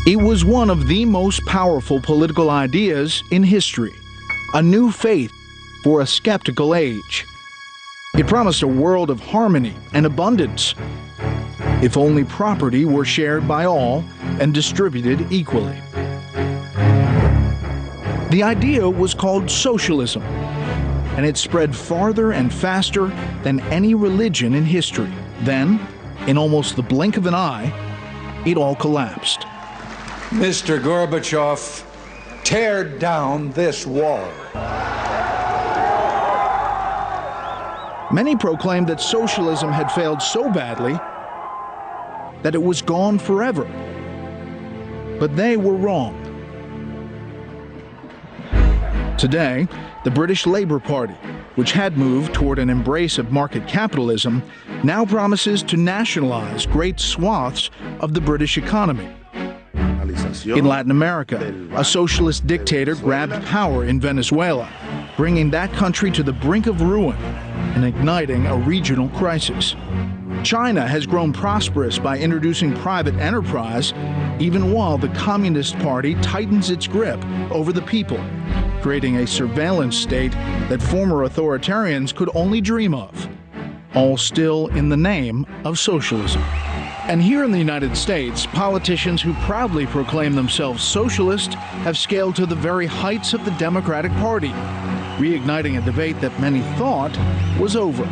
It was one of the most powerful political ideas in history, a new faith for a skeptical age. It promised a world of harmony and abundance, if only property were shared by all and distributed equally. The idea was called socialism, and it spread farther and faster than any religion in history. Then, in almost the blink of an eye, it all collapsed. Mr. Gorbachev, tear down this wall. Many proclaimed that socialism had failed so badly that it was gone forever. But they were wrong. Today, the British Labour Party, which had moved toward an embrace of market capitalism, now promises to nationalize great swaths of the British economy. In Latin America, a socialist dictator grabbed power in Venezuela, bringing that country to the brink of ruin and igniting a regional crisis. China has grown prosperous by introducing private enterprise, even while the Communist Party tightens its grip over the people, creating a surveillance state that former authoritarians could only dream of, all still in the name of socialism. And here in the United States, politicians who proudly proclaim themselves socialist have scaled to the very heights of the Democratic Party, reigniting a debate that many thought was over.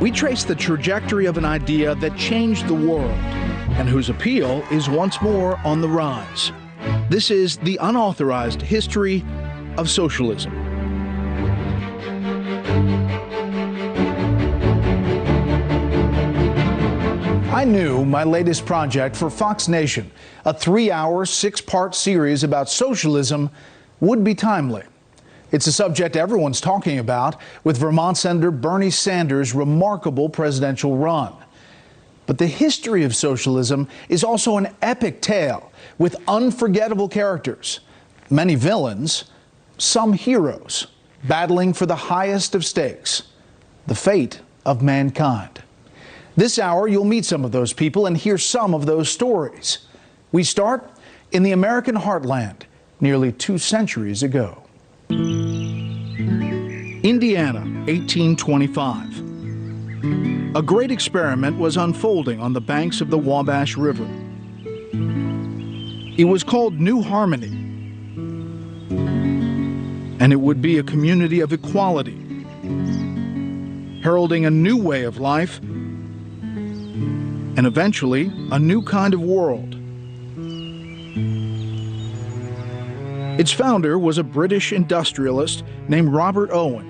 We trace the trajectory of an idea that changed the world and whose appeal is once more on the rise. This is the unauthorized history of socialism. I knew my latest project for Fox Nation, a 3-hour, 6-part series about socialism, would be timely. It's a subject everyone's talking about with Vermont Senator Bernie Sanders' remarkable presidential run. But the history of socialism is also an epic tale with unforgettable characters, many villains, some heroes, battling for the highest of stakes, the fate of mankind. This hour, you'll meet some of those people and hear some of those stories. We start in the American heartland, nearly 2 centuries ago. Indiana, 1825. A great experiment was unfolding on the banks of the Wabash River. It was called New Harmony, and it would be a community of equality, heralding a new way of life and eventually a new kind of world. Its founder was a British industrialist named Robert Owen,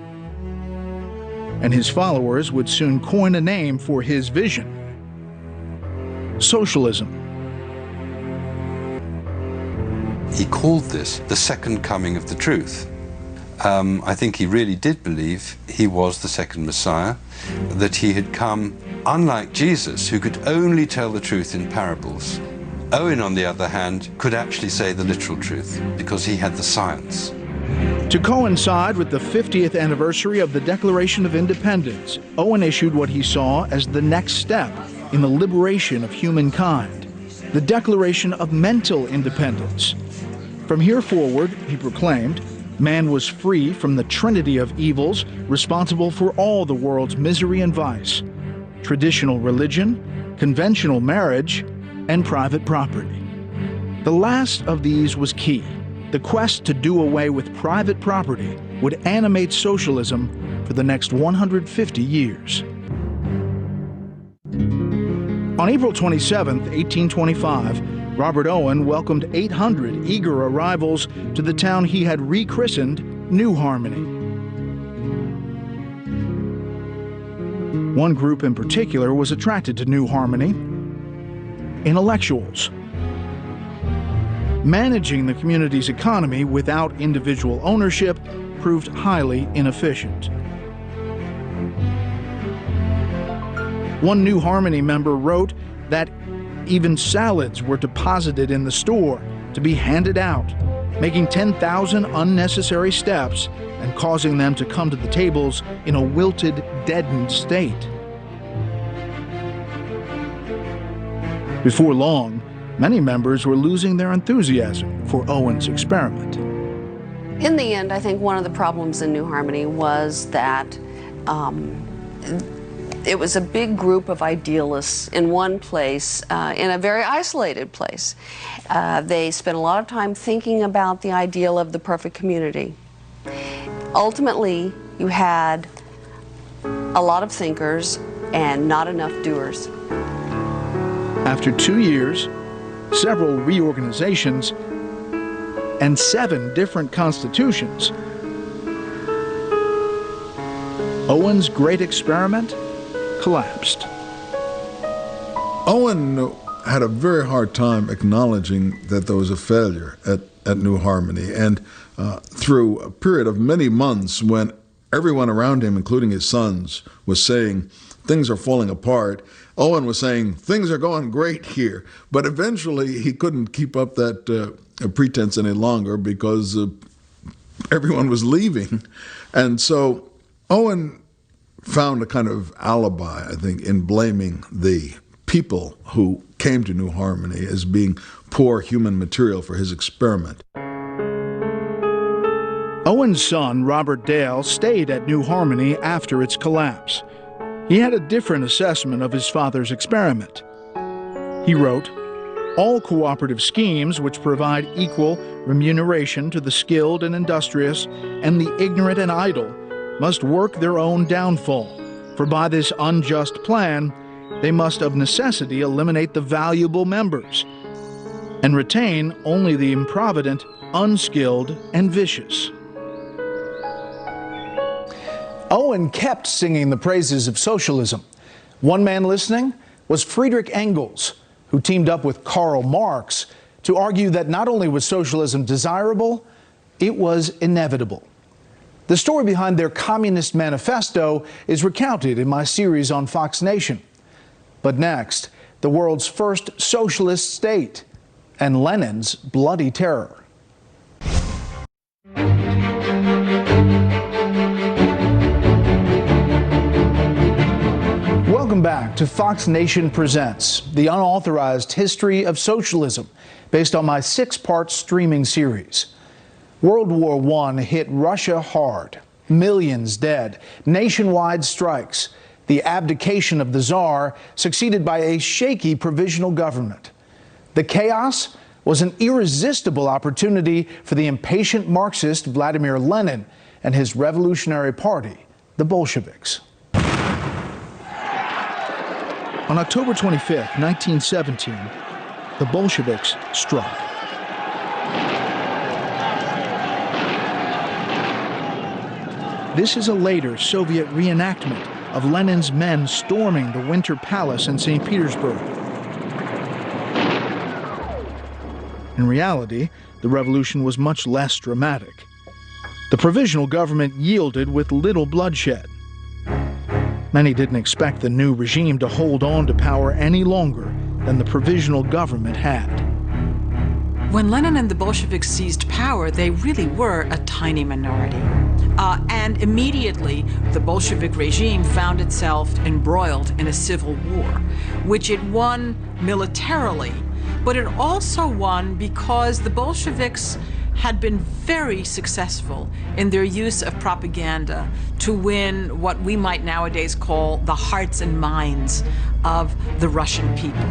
and his followers would soon coin a name for his vision: socialism. He called this the second coming of the truth. I think he really did believe he was the second Messiah, that he had come, unlike Jesus, who could only tell the truth in parables. Owen, on the other hand, could actually say the literal truth because he had the science. To coincide with the 50th anniversary of the Declaration of Independence, Owen issued what he saw as the next step in the liberation of humankind, the Declaration of Mental Independence. From here forward, he proclaimed, man was free from the trinity of evils responsible for all the world's misery and vice: traditional religion, conventional marriage, and private property. The last of these was key. The quest to do away with private property would animate socialism for the next 150 years. On April 27, 1825, Robert Owen welcomed 800 eager arrivals to the town he had rechristened New Harmony. One group in particular was attracted to New Harmony: intellectuals. Managing the community's economy without individual ownership proved highly inefficient. One New Harmony member wrote that even salads were deposited in the store to be handed out, making 10,000 unnecessary steps and causing them to come to the tables in a wilted, deadened state. Before long, Many members were losing their enthusiasm for Owen's experiment. In the end, I think one of the problems in New Harmony was that it was a big group of idealists in one place, in a very isolated place. They spent a lot of time thinking about the ideal of the perfect community. Ultimately, you had a lot of thinkers and not enough doers. After 2 years, several reorganizations, and 7 different constitutions, Owen's great experiment collapsed. Owen had a very hard time acknowledging that there was a failure at New Harmony, and through a period of many months when everyone around him, including his sons, was saying things are falling apart, Owen was saying things are going great here. But eventually he couldn't keep up that pretense any longer because everyone was leaving. And so Owen found a kind of alibi, I think, in blaming the people who came to New Harmony as being poor human material for his experiment. Owen's son, Robert Dale, stayed at New Harmony after its collapse. He had a different assessment of his father's experiment. He wrote, "All cooperative schemes which provide equal remuneration to the skilled and industrious and the ignorant and idle must work their own downfall, for by this unjust plan they must of necessity eliminate the valuable members and retain only the improvident, unskilled, and vicious." Owen kept singing the praises of socialism. One man listening was Friedrich Engels, who teamed up with Karl Marx to argue that not only was socialism desirable, it was inevitable. The story behind their Communist Manifesto is recounted in my series on Fox Nation. But next, the world's first socialist state and Lenin's bloody terror. Welcome back to Fox Nation Presents, the unauthorized history of socialism, based on my 6-part streaming series. World War I hit Russia hard. Millions dead, nationwide strikes, the abdication of the Tsar succeeded by a shaky provisional government. The chaos was an irresistible opportunity for the impatient Marxist Vladimir Lenin and his revolutionary party, the Bolsheviks. On October 25, 1917, the Bolsheviks struck. This is a later Soviet reenactment of Lenin's men storming the Winter Palace in St. Petersburg. In reality, the revolution was much less dramatic. The provisional government yielded with little bloodshed. Many didn't expect the new regime to hold on to power any longer than the provisional government had. When Lenin and the Bolsheviks seized power, they really were a tiny minority. And immediately, the Bolshevik regime found itself embroiled in a civil war, which it won militarily, but it also won because the Bolsheviks had been very successful in their use of propaganda to win what we might nowadays call the hearts and minds of the Russian people.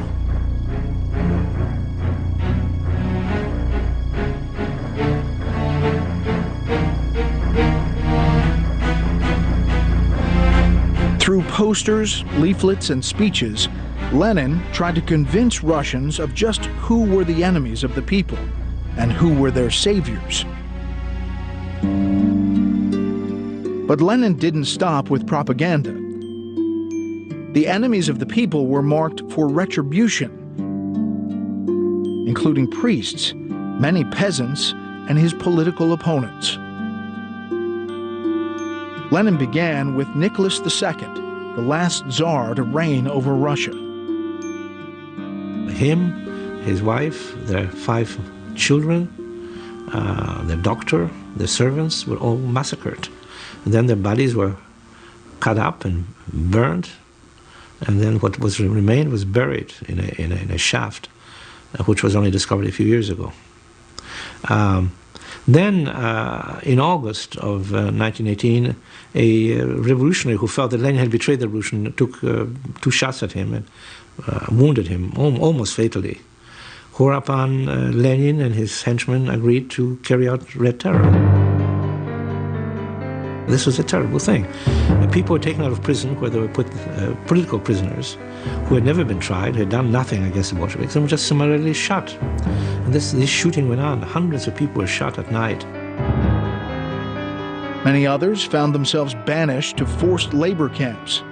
Through posters, leaflets, and speeches, Lenin tried to convince Russians of just who were the enemies of the people and who were their saviors. But Lenin didn't stop with propaganda. The enemies of the people were marked for retribution, including priests, many peasants, and his political opponents. Lenin began with Nicholas II, the last Tsar to reign over Russia. Him, his wife, their 5 children, the doctor, the servants were all massacred. And then their bodies were cut up and burned, and then what was remained was buried in a shaft which was only discovered a few years ago. Then, in August of 1918, a revolutionary who felt that Lenin had betrayed the revolution took 2 shots at him and wounded him almost fatally. Whereupon Lenin and his henchmen agreed to carry out Red Terror. This was a terrible thing. People were taken out of prison where they were put political prisoners who had never been tried, had done nothing against the Bolsheviks, and were just summarily shot. And this shooting went on. Hundreds of people were shot at night. Many others found themselves banished to forced labor camps.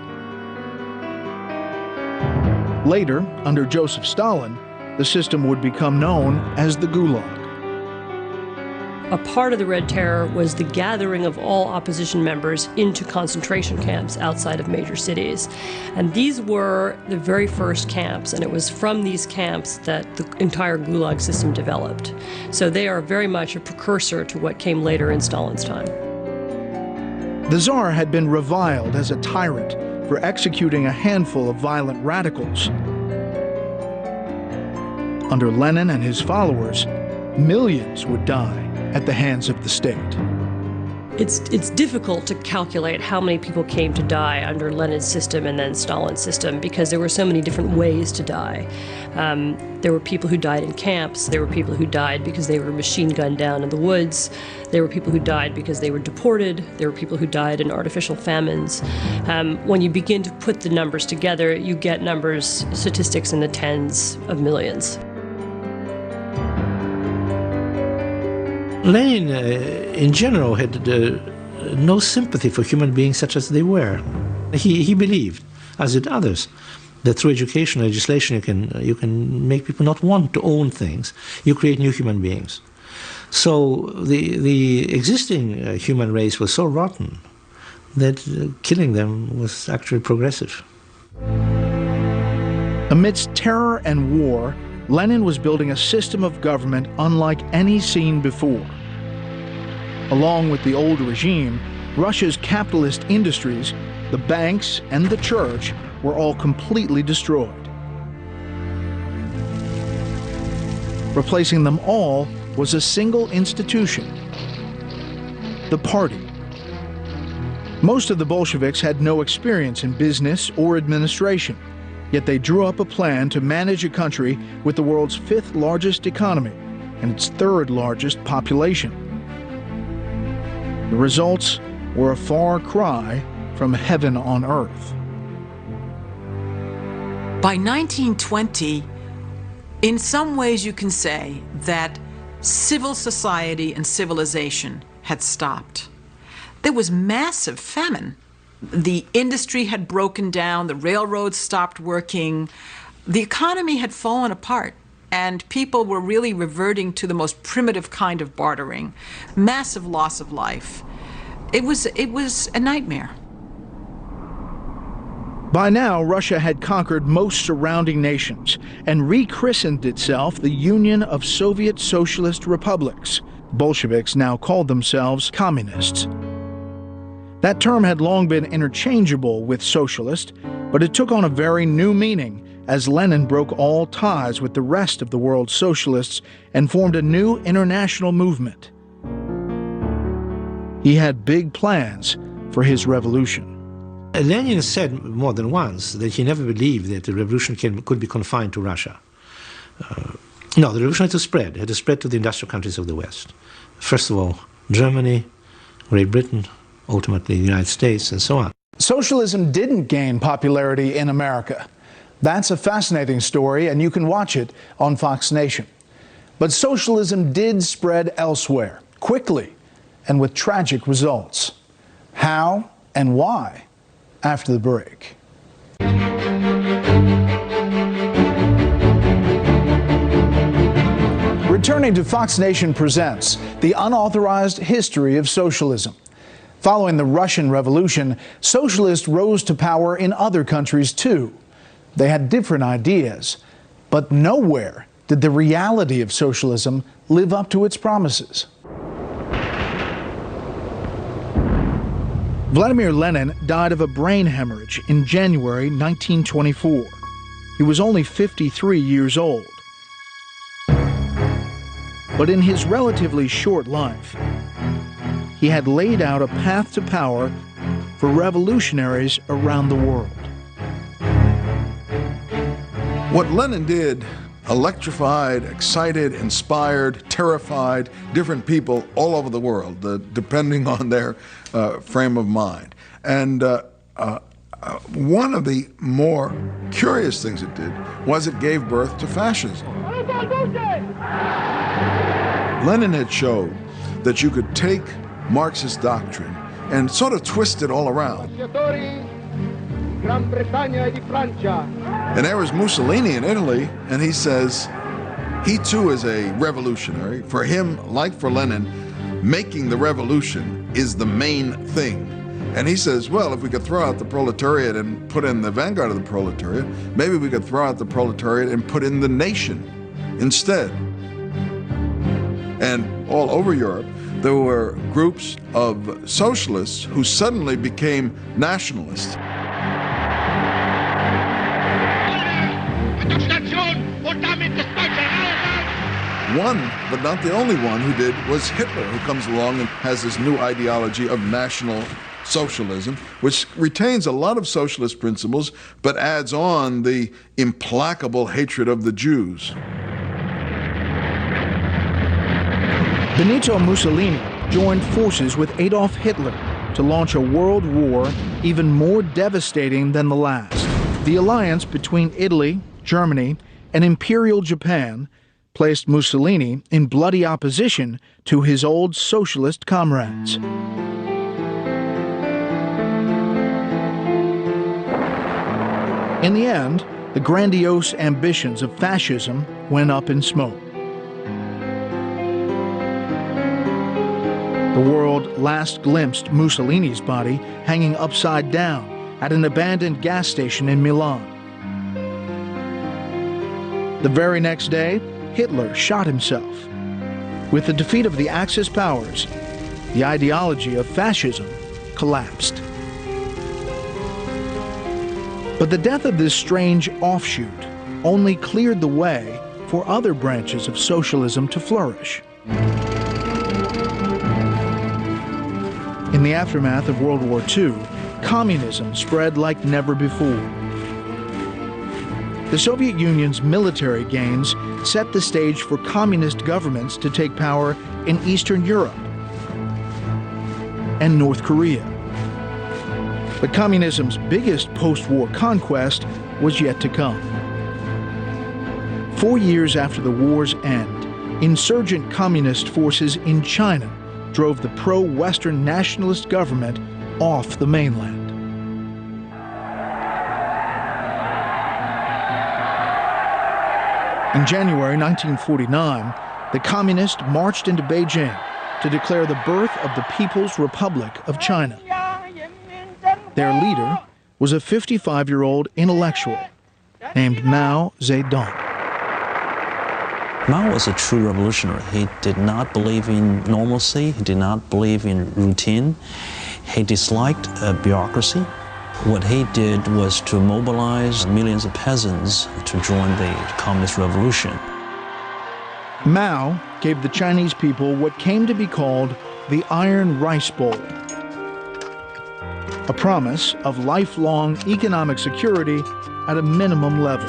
Later, under Joseph Stalin, the system would become known as the Gulag. A part of the Red Terror was the gathering of all opposition members into concentration camps outside of major cities. And these were the very first camps, and it was from these camps that the entire Gulag system developed. So they are very much a precursor to what came later in Stalin's time. The Tsar had been reviled as a tyrant for executing a handful of violent radicals. Under Lenin and his followers, millions would die at the hands of the state. It's difficult to calculate how many people came to die under Lenin's system and then Stalin's system because there were so many different ways to die. There were people who died in camps. There were people who died because they were machine gunned down in the woods. There were people who died because they were deported. There were people who died in artificial famines. When you begin to put the numbers together, you get statistics in the tens of millions. Lenin, in general, had no sympathy for human beings such as they were. He believed, as did others, that through education and legislation you can make people not want to own things. You create new human beings. So the existing human race was so rotten that killing them was actually progressive. Amidst terror and war, Lenin was building a system of government unlike any seen before. Along with the old regime, Russia's capitalist industries, the banks, and the church were all completely destroyed. Replacing them all was a single institution, the party. Most of the Bolsheviks had no experience in business or administration, yet they drew up a plan to manage a country with the world's 5th largest economy and its 3rd largest population. The results were a far cry from heaven on earth. By 1920, in some ways you can say that civil society and civilization had stopped. There was massive famine. The industry had broken down, the railroads stopped working, the economy had fallen apart, and people were really reverting to the most primitive kind of bartering. Massive loss of life. It was a nightmare. By now, Russia had conquered most surrounding nations and rechristened itself the Union of Soviet Socialist Republics. Bolsheviks now called themselves communists. That term had long been interchangeable with socialist, but it took on a very new meaning as Lenin broke all ties with the rest of the world's socialists and formed a new international movement. He had big plans for his revolution. Lenin said more than once that he never believed that the revolution could be confined to Russia. No, the revolution had to spread. It had to spread to the industrial countries of the West. First of all, Germany, Great Britain, ultimately the United States, and so on. Socialism didn't gain popularity in America. That's a fascinating story, and you can watch it on Fox Nation. But socialism did spread elsewhere, quickly, and with tragic results. How and why? After the break. Returning to Fox Nation presents The Unauthorized History of Socialism. Following the Russian Revolution, socialists rose to power in other countries too. They had different ideas, but nowhere did the reality of socialism live up to its promises. Vladimir Lenin died of a brain hemorrhage in January 1924. He was only 53 years old. But in his relatively short life, he had laid out a path to power for revolutionaries around the world. What Lenin did electrified, excited, inspired, terrified different people all over the world, depending on their frame of mind. And one of the more curious things it did was it gave birth to fascism. Lenin had showed that you could take Marxist doctrine and sort of twist it all around. And there was Mussolini in Italy, and he says he too is a revolutionary. For him, like for Lenin, making the revolution is the main thing. And he says, well, if we could throw out the proletariat and put in the vanguard of the proletariat, maybe we could throw out the proletariat and put in the nation instead. And all over Europe, there were groups of socialists who suddenly became nationalists. One, but not the only one who did, was Hitler, who comes along and has this new ideology of National Socialism, which retains a lot of socialist principles, but adds on the implacable hatred of the Jews. Benito Mussolini joined forces with Adolf Hitler to launch a world war even more devastating than the last. The alliance between Italy, Germany, and Imperial Japan placed Mussolini in bloody opposition to his old socialist comrades. In the end, the grandiose ambitions of fascism went up in smoke. The world last glimpsed Mussolini's body hanging upside down at an abandoned gas station in Milan. The very next day, Hitler shot himself. With the defeat of the Axis powers, the ideology of fascism collapsed. But the death of this strange offshoot only cleared the way for other branches of socialism to flourish. In the aftermath of World War II, communism spread like never before. The Soviet Union's military gains set the stage for communist governments to take power in Eastern Europe and North Korea. But communism's biggest post-war conquest was yet to come. 4 years after the war's end, insurgent communist forces in China drove the pro-Western nationalist government off the mainland. In January 1949, the communists marched into Beijing to declare the birth of the People's Republic of China. Their leader was a 55-year-old intellectual named Mao Zedong. Mao was a true revolutionary. He did not believe in normalcy. He did not believe in routine. He disliked bureaucracy. What he did was to mobilize millions of peasants to join the communist revolution. Mao gave the Chinese people what came to be called the Iron Rice Bowl, a promise of lifelong economic security at a minimum level.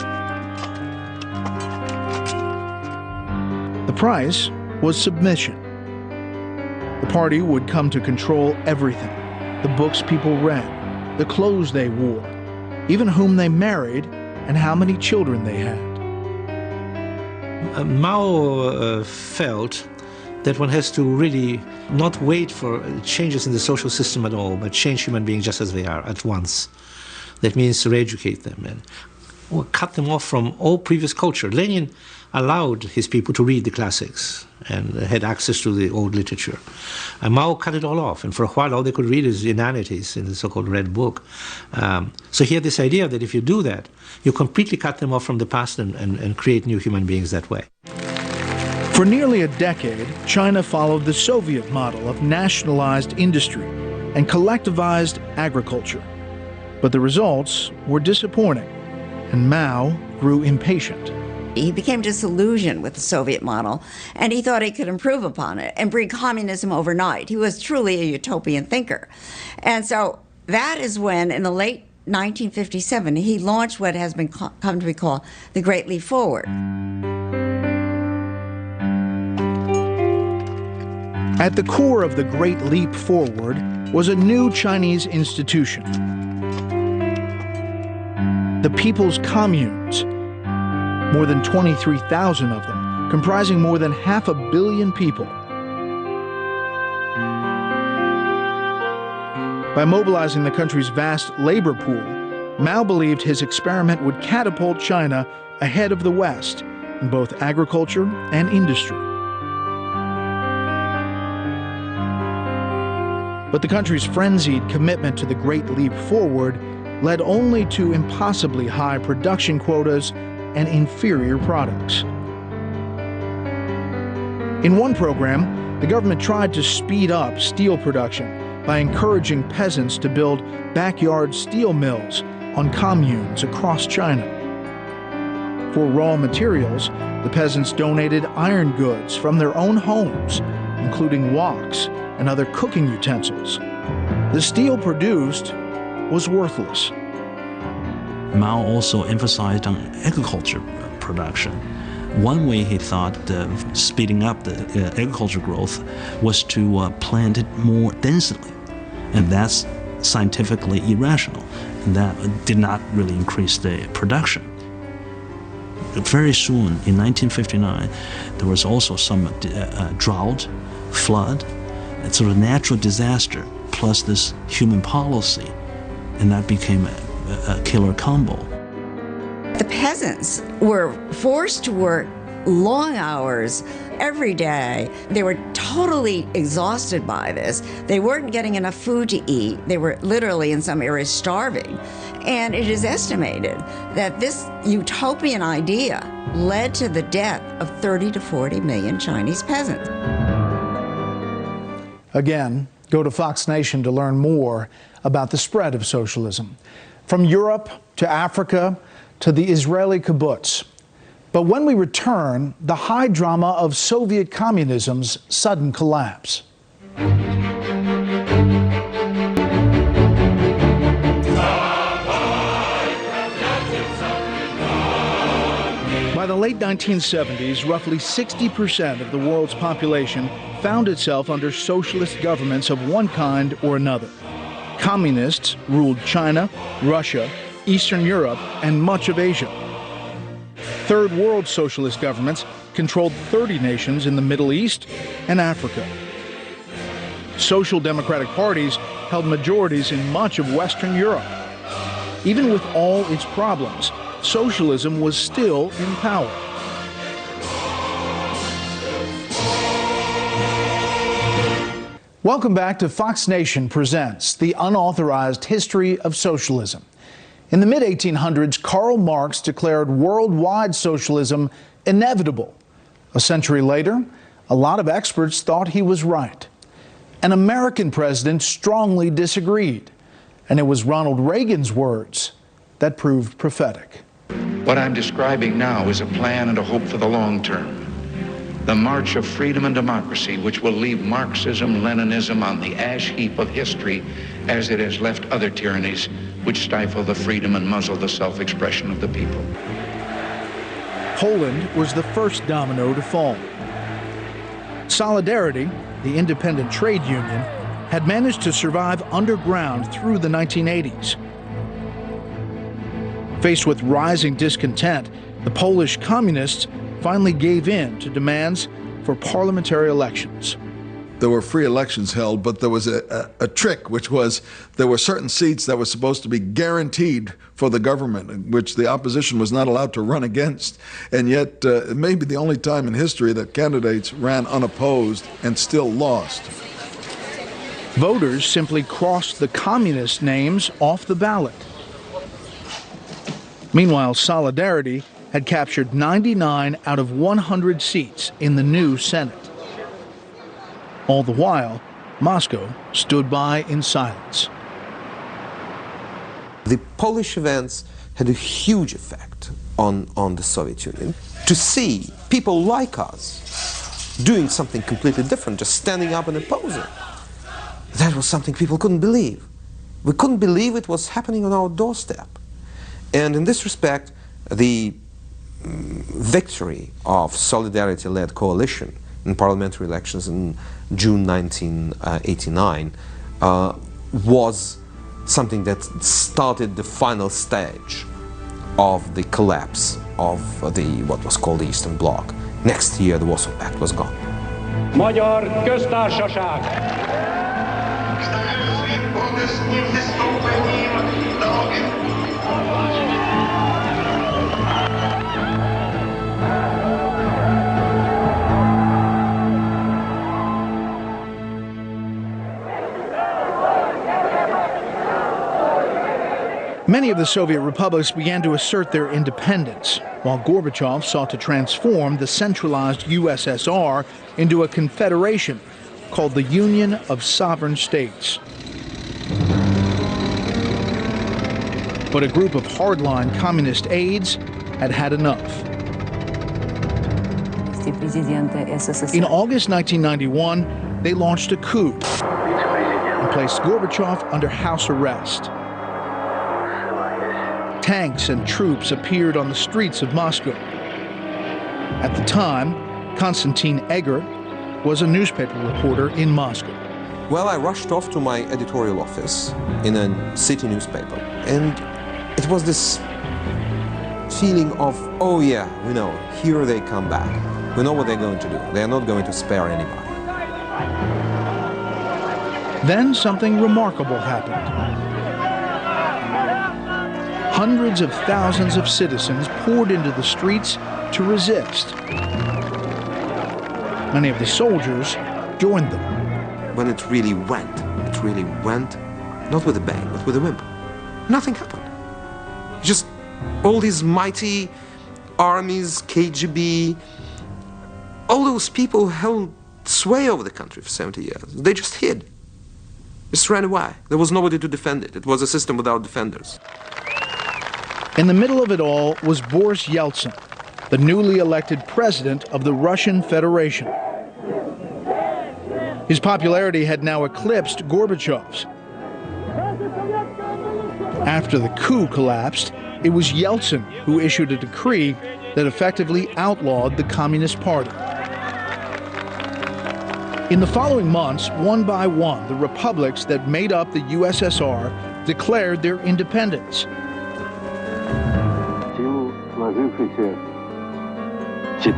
The price was submission. The party would come to control everything: the books people read, the clothes they wore, even whom they married and how many children they had. Mao felt that one has to really not wait for changes in the social system at all, but change human beings just as they are at once. That means to re-educate them and cut them off from all previous culture. Lenin allowed his people to read the classics and had access to the old literature. And Mao cut it all off, and for a while all they could read is inanities in the so-called Red Book. So he had this idea that if you do that, you completely cut them off from the past and create new human beings that way. For nearly a decade, China followed the Soviet model of nationalized industry and collectivized agriculture. But the results were disappointing, and Mao grew impatient. He became disillusioned with the Soviet model, and he thought he could improve upon it and bring communism overnight. He was truly a utopian thinker. And so that is when, in the late 1957, he launched what has been come to be called the Great Leap Forward. At the core of the Great Leap Forward was a new Chinese institution, the People's Communes, more than 23,000 of them, comprising more than 500 million people. By mobilizing the country's vast labor pool, Mao believed his experiment would catapult China ahead of the West in both agriculture and industry. But the country's frenzied commitment to the Great Leap Forward led only to impossibly high production quotas and inferior products. In one program, the government tried to speed up steel production by encouraging peasants to build backyard steel mills on communes across China. For raw materials, the peasants donated iron goods from their own homes, including woks and other cooking utensils. The steel produced was worthless. Mao also emphasized on agriculture production. One way he thought speeding up the agriculture growth was to plant it more densely, and that's scientifically irrational, and that did not really increase the production. Very soon, in 1959, there was also some drought, flood, and sort of natural disaster, plus this human policy, and that became a killer combo. The peasants were forced to work long hours every day. They were totally exhausted by this. They weren't getting enough food to eat. They were literally, in some areas, starving. And it is estimated that this utopian idea led to the death of 30 to 40 million Chinese peasants. Again, go to Fox Nation to learn more about the spread of socialism, from Europe to Africa to the Israeli kibbutz. But when we return, the high drama of Soviet communism's sudden collapse. By the late 1970s, roughly 60% of the world's population found itself under socialist governments of one kind or another. Communists ruled China, Russia, Eastern Europe, and much of Asia. Third world socialist governments controlled 30 nations in the Middle East and Africa. Social democratic parties held majorities in much of Western Europe. Even with all its problems, socialism was still in power. Welcome back to Fox Nation Presents The Unauthorized History of Socialism. In the mid-1800s, Karl Marx declared worldwide socialism inevitable. A century later, a lot of experts thought he was right. An American president strongly disagreed, and it was Ronald Reagan's words that proved prophetic. What I'm describing now is a plan and a hope for the long term. The march of freedom and democracy, which will leave Marxism, Leninism on the ash heap of history as it has left other tyrannies which stifle the freedom and muzzle the self-expression of the people. Poland was the first domino to fall. Solidarity, the independent trade union, had managed to survive underground through the 1980s. Faced with rising discontent, the Polish communists finally gave in to demands for parliamentary elections. There were free elections held, but there was a trick, which was there were certain seats that were supposed to be guaranteed for the government, which the opposition was not allowed to run against. And yet, it may be the only time in history that candidates ran unopposed and still lost. Voters simply crossed the communist names off the ballot. Meanwhile, Solidarity had captured 99 out of 100 seats in the new Senate. All the while, Moscow stood by in silence. The Polish events had a huge effect on the Soviet Union. To see people like us doing something completely different, just standing up and opposing, that was something people couldn't believe. We couldn't believe it was happening on our doorstep. And in this respect, the victory of Solidarity-led coalition in parliamentary elections in June 1989 was something that started the final stage of the collapse of what was called the Eastern Bloc. Next year, the Warsaw Pact was gone. Magyar Köztársaság! Many of the Soviet republics began to assert their independence, while Gorbachev sought to transform the centralized USSR into a confederation called the Union of Sovereign States. But a group of hardline communist aides had had enough. In August 1991, they launched a coup and placed Gorbachev under house arrest. Tanks and troops appeared on the streets of Moscow. At the time, Konstantin Egger was a newspaper reporter in Moscow. Well, I rushed off to my editorial office in a city newspaper, and it was this feeling of, oh yeah, we know, here they come back. We know what they're going to do. They are not going to spare anybody. Then something remarkable happened. Hundreds of thousands of citizens poured into the streets to resist. Many of the soldiers joined them. When it really went, not with a bang, but with a whimper. Nothing happened. Just all these mighty armies, KGB, all those people held sway over the country for 70 years. They just hid, just ran away. There was nobody to defend it. It was a system without defenders. In the middle of it all was Boris Yeltsin, the newly elected president of the Russian Federation. His popularity had now eclipsed Gorbachev's. After the coup collapsed, it was Yeltsin who issued a decree that effectively outlawed the Communist Party. In the following months, one by one, the republics that made up the USSR declared their independence.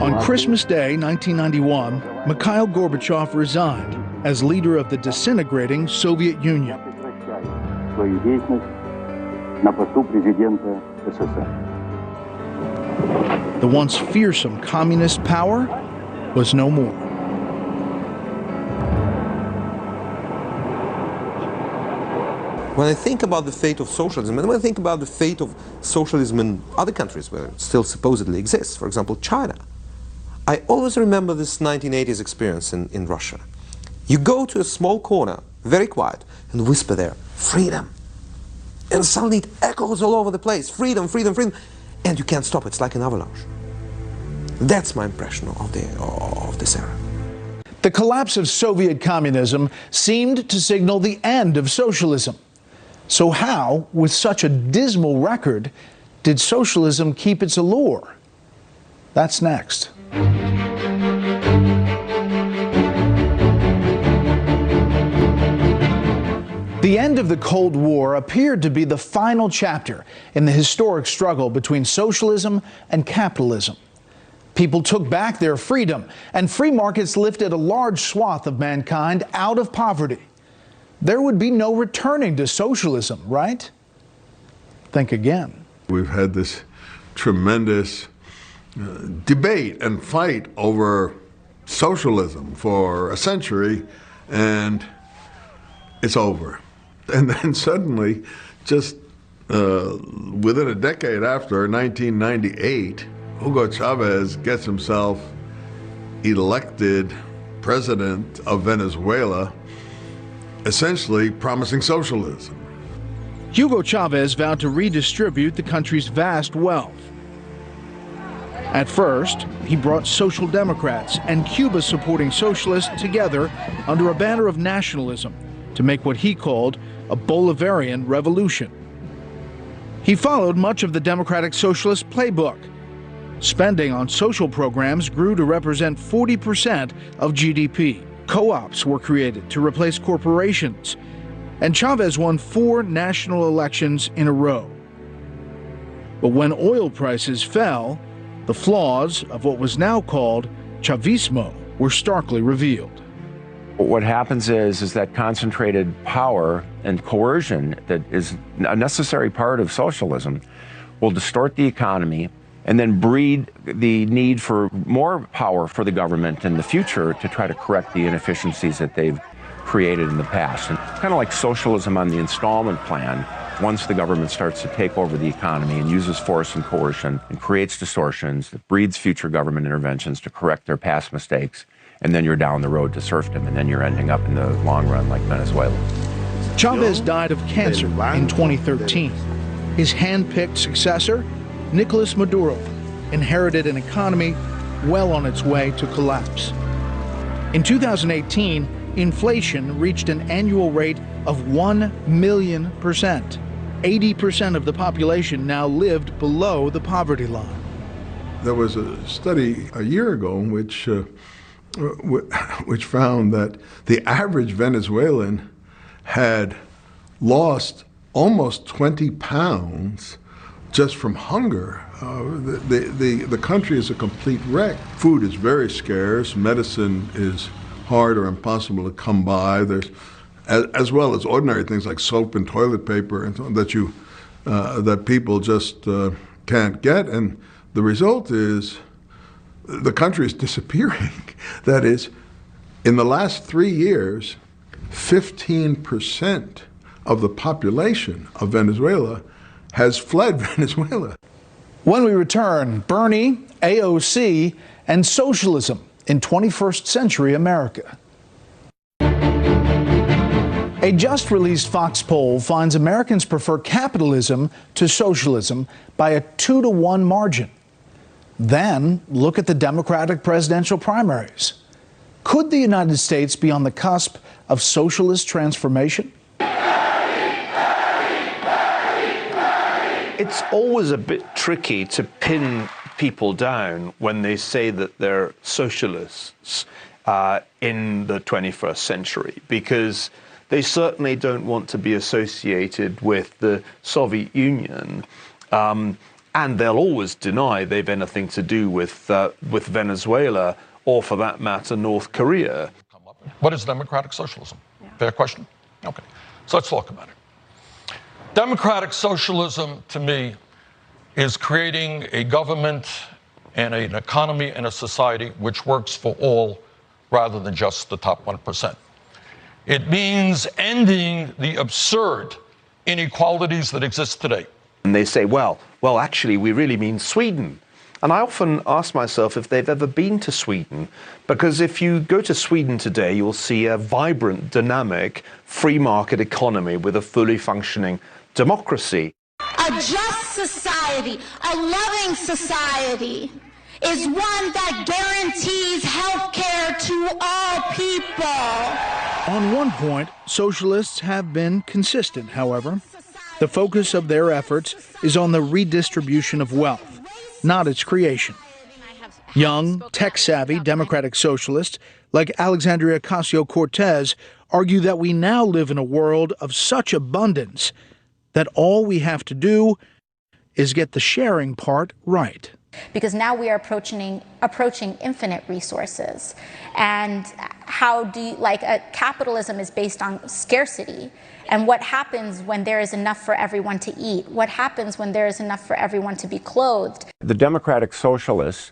On Christmas Day, 1991, Mikhail Gorbachev resigned as leader of the disintegrating Soviet Union. The once fearsome communist power was no more. When I think about the fate of socialism, and when I think about the fate of socialism in other countries where it still supposedly exists, for example, China, I always remember this 1980s experience in Russia. You go to a small corner, very quiet, and whisper there, freedom. And suddenly it echoes all over the place, freedom, freedom, freedom, and you can't stop it. It's like an avalanche. That's my impression of this era. The collapse of Soviet communism seemed to signal the end of socialism. So how, with such a dismal record, did socialism keep its allure? That's next. The end of the Cold War appeared to be the final chapter in the historic struggle between socialism and capitalism. People took back their freedom, and free markets lifted a large swath of mankind out of poverty. There would be no returning to socialism, right? Think again. We've had this tremendous debate and fight over socialism for a century, and it's over. And then suddenly, just within a decade after, 1998, Hugo Chavez gets himself elected president of Venezuela, essentially promising socialism. Hugo Chavez vowed to redistribute the country's vast wealth. At first, he brought Social Democrats and Cuba-supporting socialists together under a banner of nationalism to make what he called a Bolivarian revolution. He followed much of the Democratic Socialist playbook. Spending on social programs grew to represent 40% of GDP. Co-ops were created to replace corporations, and Chavez won 4 national elections in a row. But when oil prices fell, the flaws of what was now called Chavismo were starkly revealed. What happens is that concentrated power and coercion that is a necessary part of socialism will distort the economy and then breed the need for more power for the government in the future to try to correct the inefficiencies that they've created in the past. And kind of like socialism on the installment plan, once the government starts to take over the economy and uses force and coercion and creates distortions, it breeds future government interventions to correct their past mistakes, and then you're down the road to serfdom, and then you're ending up in the long run like Venezuela. Chavez died of cancer in 2013. His hand-picked successor, Nicolas Maduro, inherited an economy well on its way to collapse. In 2018, inflation reached an annual rate of 1,000,000%. 80% of the population now lived below the poverty line. There was a study a year ago which found that the average Venezuelan had lost almost 20 pounds just from hunger. The country is a complete wreck. Food is very scarce. Medicine is hard or impossible to come by. There's, as well as ordinary things like soap and toilet paper and so on that people just can't get. And the result is the country is disappearing. That is, in the last 3 years, 15% of the population of Venezuela has fled Venezuela. When we return, Bernie, AOC, and socialism in 21st century America. A just-released Fox poll finds Americans prefer capitalism to socialism by a 2-to-1 margin. Then, look at the Democratic presidential primaries. Could the United States be on the cusp of socialist transformation? It's always a bit tricky to pin people down when they say that they're socialists in the 21st century, because they certainly don't want to be associated with the Soviet Union, and they'll always deny they've anything to do with Venezuela, or for that matter, North Korea. What is democratic socialism? Yeah. Fair question? Okay, so let's talk about it. Democratic socialism, to me, is creating a government and an economy and a society which works for all rather than just the top 1%. It means ending the absurd inequalities that exist today. And they say, well, actually, we really mean Sweden. And I often ask myself if they've ever been to Sweden, because if you go to Sweden today, you'll see a vibrant, dynamic, free market economy with a fully functioning democracy. A just society, a loving society, is one that guarantees health care to all people. On one point, socialists have been consistent, however. The focus of their efforts is on the redistribution of wealth, not its creation. Young, tech-savvy democratic socialists like Alexandria Ocasio-Cortez argue that we now live in a world of such abundance that all we have to do is get the sharing part right. Because now we are approaching infinite resources. And capitalism is based on scarcity. And what happens when there is enough for everyone to eat? What happens when there is enough for everyone to be clothed? The democratic socialists,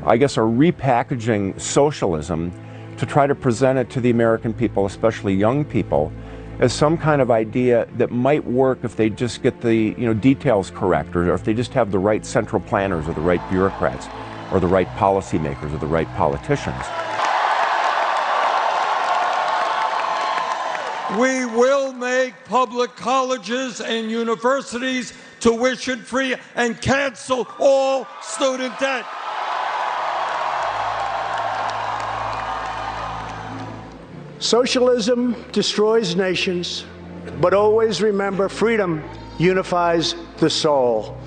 I guess, are repackaging socialism to try to present it to the American people, especially young people, as some kind of idea that might work if they just get the details correct, or if they just have the right central planners or the right bureaucrats or the right policymakers or the right politicians. We will make public colleges and universities tuition-free and cancel all student debt. Socialism destroys nations, but always remember freedom unifies the soul.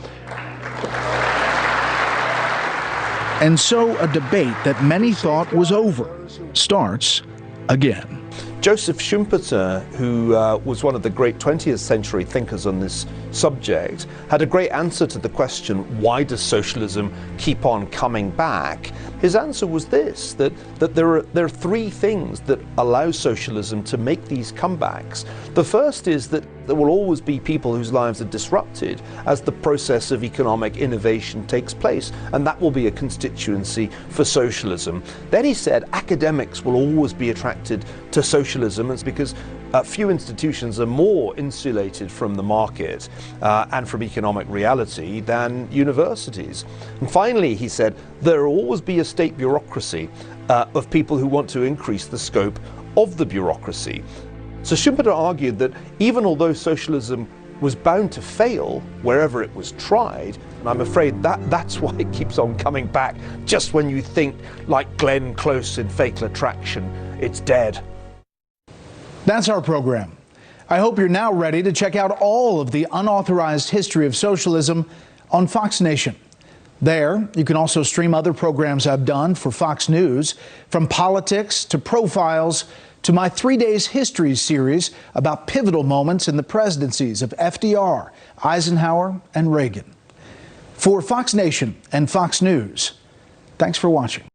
And so a debate that many thought was over starts again. Joseph Schumpeter, who was one of the great 20th century thinkers on this subject, had a great answer to the question, why does socialism keep on coming back? His answer was this, that there are three things that allow socialism to make these comebacks. The first is that there will always be people whose lives are disrupted as the process of economic innovation takes place, and that will be a constituency for socialism. Then he said academics will always be attracted to socialism, and it's because few institutions are more insulated from the market and from economic reality than universities. And finally, he said, there will always be a state bureaucracy of people who want to increase the scope of the bureaucracy. So Schumpeter argued that even although socialism was bound to fail wherever it was tried, and I'm afraid that's why it keeps on coming back just when you think, like Glenn Close in Fatal Attraction, it's dead. That's our program. I hope you're now ready to check out all of the unauthorized history of socialism on Fox Nation. There, you can also stream other programs I've done for Fox News, from politics to profiles to my 3 Days History series about pivotal moments in the presidencies of FDR, Eisenhower, and Reagan. For Fox Nation and Fox News, thanks for watching.